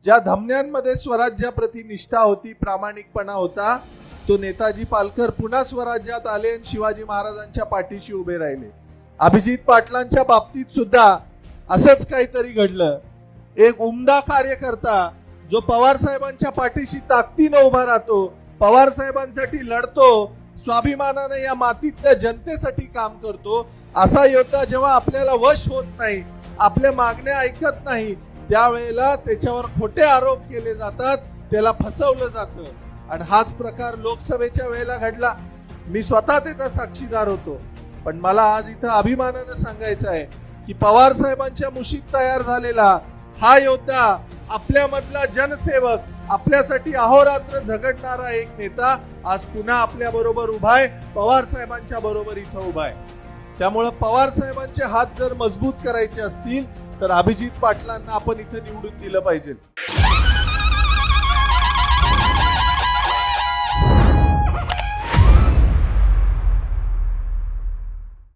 ज्या धमन्यांमध्ये स्वराज्याप्रती निष्ठा होती, प्रामाणिकपणा होता, तो नेताजी पालकर पुन्हा स्वराज्यात आले आणि शिवाजी महाराजांच्या पाठीशी उभे राहिले. अभिजित पाटलांच्या बाबतीत सुद्धा असंच काहीतरी घडलं. एक उमदा कार्यकर्ता जो पवार साहेबांच्या पाठीशी ताकदीने उभा राहतो, पवार साहेबांसाठी लढतो, स्वाभिमानाने या मातीतल्या जनतेसाठी काम करतो, असा योद्धा जेव्हा आपल्याला वश होत नाही, आपल्या मागण्या ऐकत नाही, त्यावेळेला त्याच्यावर खोटे आरोप केले जातात, त्याला फसवलं जातं. आणि हाच प्रकार लोकसभेच्या वेळेला घडला. मी स्वतः त्याचा साक्षीदार होतो. पण मला आज इथं अभिमानानं सांगायचं आहे की पवार साहेबांच्या मुशीत तयार झालेला हा योद्धा, आपल्यामधला जनसेवक, आपल्यासाठी अहोरात्र झगडणारा एक नेता आज पुन्हा आपल्या बरोबर उभा आहे, पवार साहेबांच्या बरोबर इथं उभा आहे. त्यामुळे पवार साहेबांचे हात जर मजबूत करायचे असतील तर अभिजित पाटलांना आपण इथं निवडून दिलं पाहिजे.